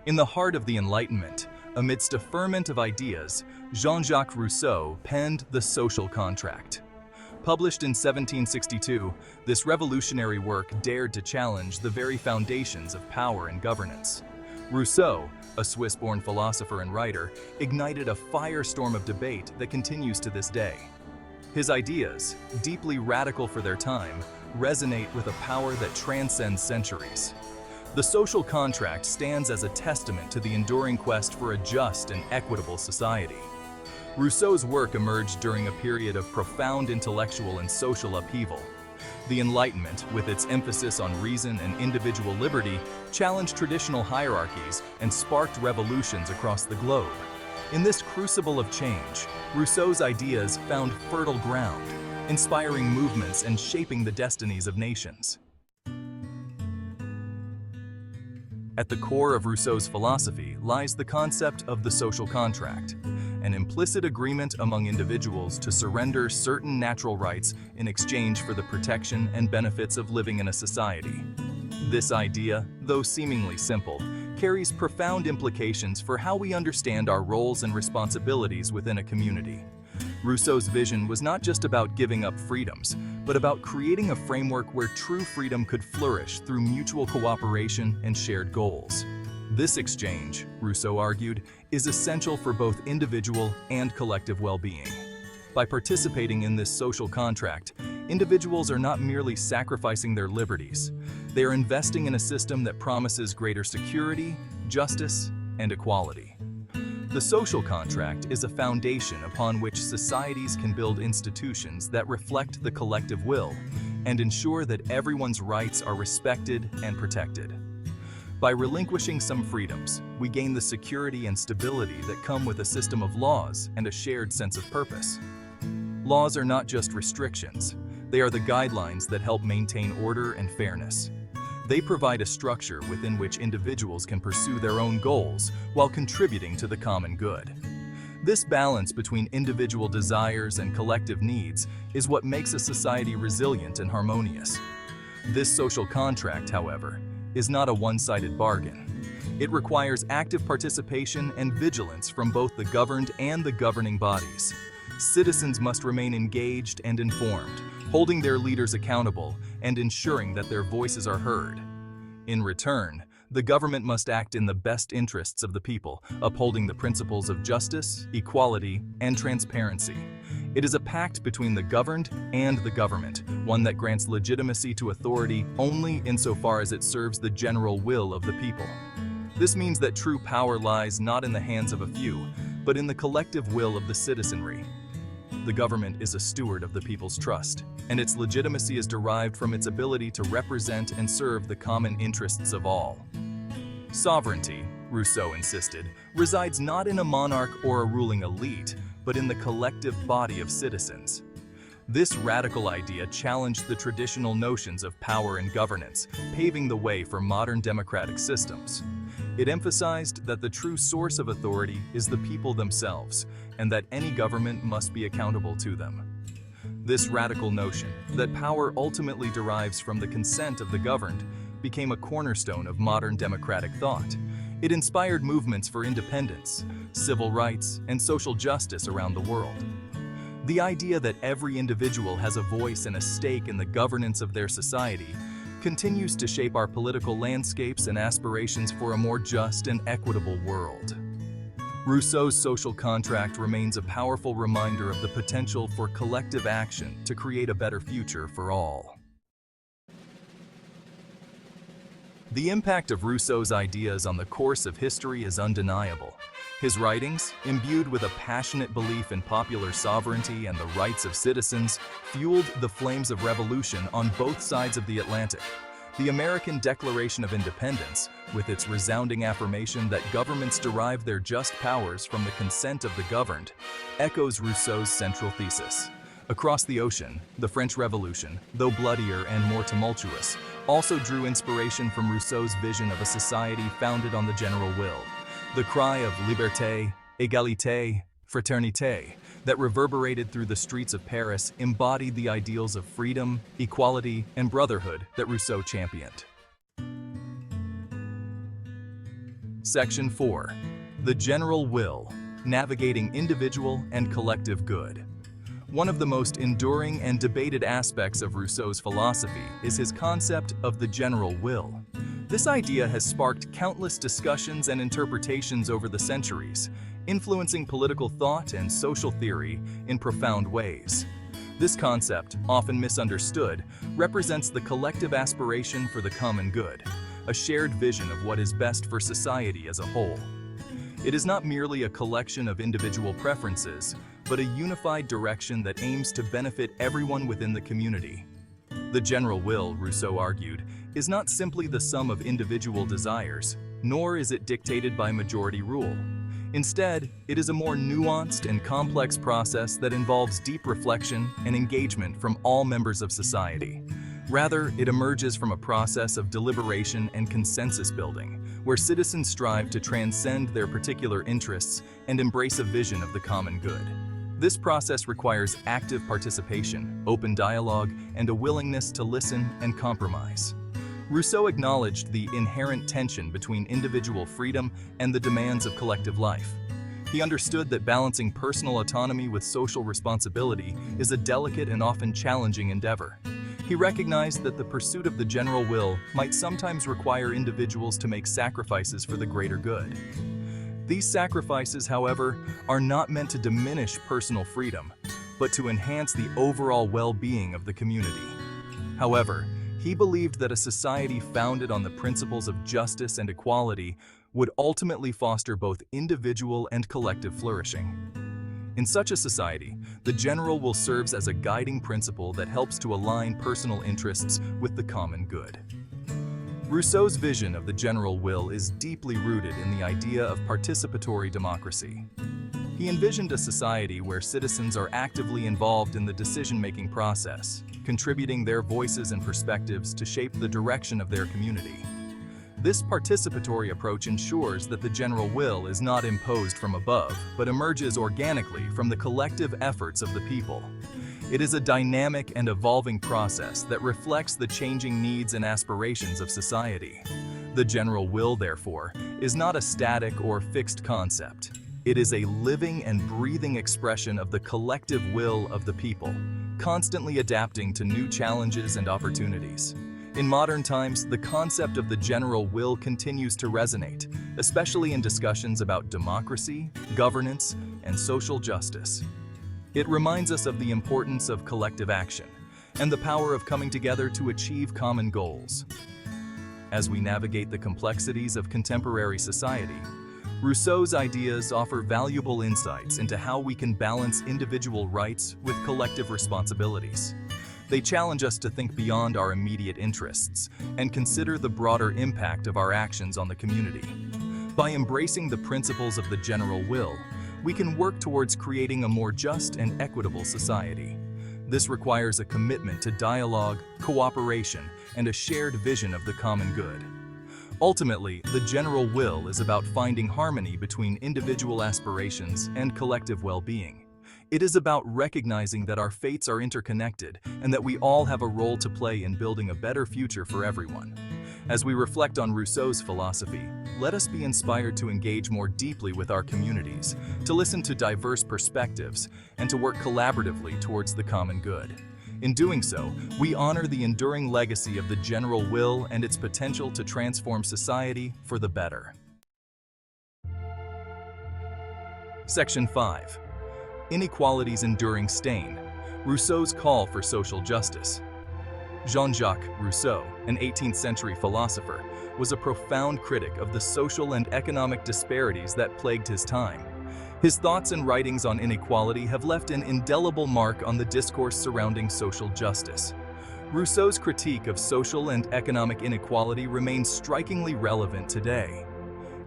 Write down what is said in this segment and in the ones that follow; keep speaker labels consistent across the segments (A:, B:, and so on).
A: In the heart of the Enlightenment, amidst a ferment of ideas, Jean-Jacques Rousseau penned The Social Contract. Published in 1762, this revolutionary work dared to challenge the very foundations of power and governance. Rousseau, a Swiss-born philosopher and writer, ignited a firestorm of debate that continues to this day. His ideas, deeply radical for their time, resonate with a power that transcends centuries. The social contract stands as a testament to the enduring quest for a just and equitable society. Rousseau's work emerged during a period of profound intellectual and social upheaval. The Enlightenment, with its emphasis on reason and individual liberty, challenged traditional hierarchies and sparked revolutions across the globe. In this crucible of change, Rousseau's ideas found fertile ground, inspiring movements and shaping the destinies of nations. At the core of Rousseau's philosophy lies the concept of the social contract, an implicit agreement among individuals to surrender certain natural rights in exchange for the protection and benefits of living in a society. This idea, though seemingly simple, carries profound implications for how we understand our roles and responsibilities within a community. Rousseau's vision was not just about giving up freedoms, but about creating a framework where true freedom could flourish through mutual cooperation and shared goals. This exchange, Rousseau argued, is essential for both individual and collective well-being. By participating in this social contract, individuals are not merely sacrificing their liberties, they are investing in a system that promises greater security, justice, and equality. The social contract is a foundation upon which societies can build institutions that reflect the collective will and ensure that everyone's rights are respected and protected. By relinquishing some freedoms, we gain the security and stability that come with a system of laws and a shared sense of purpose. Laws are not just restrictions, they are the guidelines that help maintain order and fairness. They provide a structure within which individuals can pursue their own goals while contributing to the common good. This balance between individual desires and collective needs is what makes a society resilient and harmonious. This social contract, however, is not a one-sided bargain. It requires active participation and vigilance from both the governed and the governing bodies. Citizens must remain engaged and informed, holding their leaders accountable and ensuring that their voices are heard. In return, the government must act in the best interests of the people, upholding the principles of justice, equality, and transparency. It is a pact between the governed and the government, one that grants legitimacy to authority only insofar as it serves the general will of the people. This means that true power lies not in the hands of a few, but in the collective will of the citizenry. The government is a steward of the people's trust, and its legitimacy is derived from its ability to represent and serve the common interests of all. Sovereignty, Rousseau insisted, resides not in a monarch or a ruling elite, but in the collective body of citizens. This radical idea challenged the traditional notions of power and governance, paving the way for modern democratic systems. It emphasized that the true source of authority is the people themselves, and that any government must be accountable to them. This radical notion, that power ultimately derives from the consent of the governed, became a cornerstone of modern democratic thought. It inspired movements for independence, civil rights, and social justice around the world. The idea that every individual has a voice and a stake in the governance of their society continues to shape our political landscapes and aspirations for a more just and equitable world. Rousseau's social contract remains a powerful reminder of the potential for collective action to create a better future for all. The impact of Rousseau's ideas on the course of history is undeniable. His writings, imbued with a passionate belief in popular sovereignty and the rights of citizens, fueled the flames of revolution on both sides of the Atlantic. The American Declaration of Independence, with its resounding affirmation that governments derive their just powers from the consent of the governed, echoes Rousseau's central thesis. Across the ocean, the French Revolution, though bloodier and more tumultuous, also drew inspiration from Rousseau's vision of a society founded on the general will. The cry of liberté, égalité, fraternité that reverberated through the streets of Paris embodied the ideals of freedom, equality, and brotherhood that Rousseau championed. Section 4. The general will, navigating individual and collective good. One of the most enduring and debated aspects of Rousseau's philosophy is his concept of the general will. This idea has sparked countless discussions and interpretations over the centuries, influencing political thought and social theory in profound ways. This concept, often misunderstood, represents the collective aspiration for the common good, a shared vision of what is best for society as a whole. It is not merely a collection of individual preferences, but a unified direction that aims to benefit everyone within the community. The general will, Rousseau argued, is not simply the sum of individual desires, nor is it dictated by majority rule. Instead, it is a more nuanced and complex process that involves deep reflection and engagement from all members of society. Rather, it emerges from a process of deliberation and consensus building, where citizens strive to transcend their particular interests and embrace a vision of the common good. This process requires active participation, open dialogue, and a willingness to listen and compromise. Rousseau acknowledged the inherent tension between individual freedom and the demands of collective life. He understood that balancing personal autonomy with social responsibility is a delicate and often challenging endeavor. He recognized that the pursuit of the general will might sometimes require individuals to make sacrifices for the greater good. These sacrifices, however, are not meant to diminish personal freedom, but to enhance the overall well-being of the community. However, he believed that a society founded on the principles of justice and equality would ultimately foster both individual and collective flourishing. In such a society, the general will serves as a guiding principle that helps to align personal interests with the common good. Rousseau's vision of the general will is deeply rooted in the idea of participatory democracy. He envisioned a society where citizens are actively involved in the decision-making process, contributing their voices and perspectives to shape the direction of their community. This participatory approach ensures that the general will is not imposed from above, but emerges organically from the collective efforts of the people. It is a dynamic and evolving process that reflects the changing needs and aspirations of society. The general will, therefore, is not a static or fixed concept. It is a living and breathing expression of the collective will of the people, constantly adapting to new challenges and opportunities. In modern times, the concept of the general will continues to resonate, especially in discussions about democracy, governance, and social justice. It reminds us of the importance of collective action and the power of coming together to achieve common goals. As we navigate the complexities of contemporary society, Rousseau's ideas offer valuable insights into how we can balance individual rights with collective responsibilities. They challenge us to think beyond our immediate interests and consider the broader impact of our actions on the community. By embracing the principles of the general will, we can work towards creating a more just and equitable society. This requires a commitment to dialogue, cooperation, and a shared vision of the common good. Ultimately, the general will is about finding harmony between individual aspirations and collective well-being. It is about recognizing that our fates are interconnected and that we all have a role to play in building a better future for everyone. As we reflect on Rousseau's philosophy, let us be inspired to engage more deeply with our communities, to listen to diverse perspectives, and to work collaboratively towards the common good. In doing so, we honor the enduring legacy of the general will and its potential to transform society for the better. Section 5. Inequality's enduring stain. Rousseau's call for social justice. Jean-Jacques Rousseau, an 18th century philosopher, was a profound critic of the social and economic disparities that plagued his time. His thoughts and writings on inequality have left an indelible mark on the discourse surrounding social justice. Rousseau's critique of social and economic inequality remains strikingly relevant today.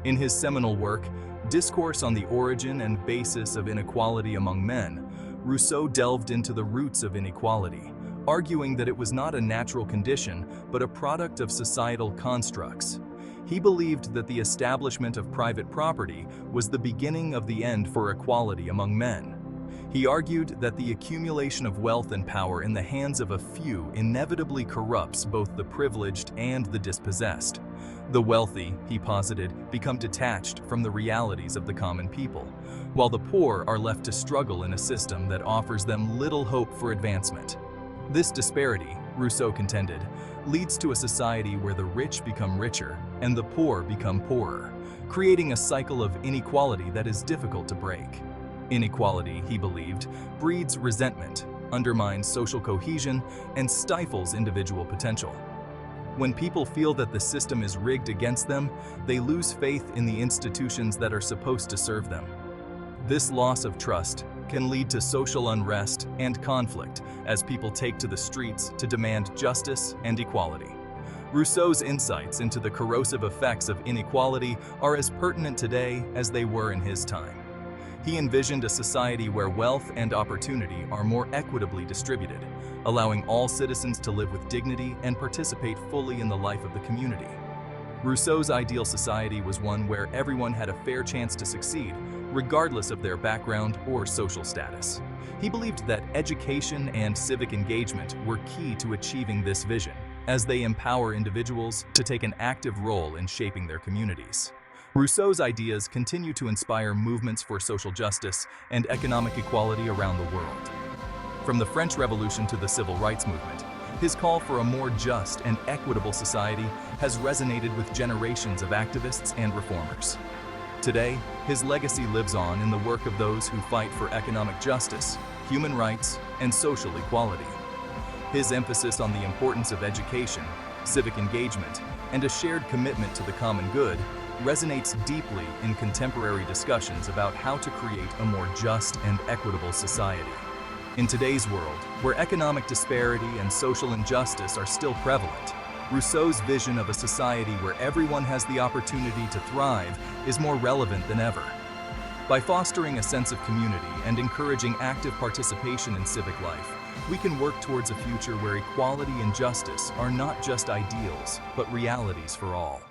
A: In his seminal work, Discourse on the Origin and Basis of Inequality Among Men, Rousseau delved into the roots of inequality, arguing that it was not a natural condition, but a product of societal constructs. He believed that the establishment of private property was the beginning of the end for equality among men. He argued that the accumulation of wealth and power in the hands of a few inevitably corrupts both the privileged and the dispossessed. The wealthy, he posited, become detached from the realities of the common people, while the poor are left to struggle in a system that offers them little hope for advancement. This disparity, Rousseau contended, leads to a society where the rich become richer and the poor become poorer, creating a cycle of inequality that is difficult to break. Inequality, he believed, breeds resentment, undermines social cohesion, and stifles individual potential. When people feel that the system is rigged against them, they lose faith in the institutions that are supposed to serve them. This loss of trust can lead to social unrest and conflict as people take to the streets to demand justice and equality. Rousseau's insights into the corrosive effects of inequality are as pertinent today as they were in his time. He envisioned a society where wealth and opportunity are more equitably distributed, allowing all citizens to live with dignity and participate fully in the life of the community. Rousseau's ideal society was one where everyone had a fair chance to succeed, regardless of their background or social status. He believed that education and civic engagement were key to achieving this vision, as they empower individuals to take an active role in shaping their communities. Rousseau's ideas continue to inspire movements for social justice and economic equality around the world. From the French Revolution to the Civil Rights Movement, his call for a more just and equitable society has resonated with generations of activists and reformers. Today, his legacy lives on in the work of those who fight for economic justice, human rights, and social equality. His emphasis on the importance of education, civic engagement, and a shared commitment to the common good resonates deeply in contemporary discussions about how to create a more just and equitable society. In today's world, where economic disparity and social injustice are still prevalent, Rousseau's vision of a society where everyone has the opportunity to thrive is more relevant than ever. By fostering a sense of community and encouraging active participation in civic life, we can work towards a future where equality and justice are not just ideals, but realities for all.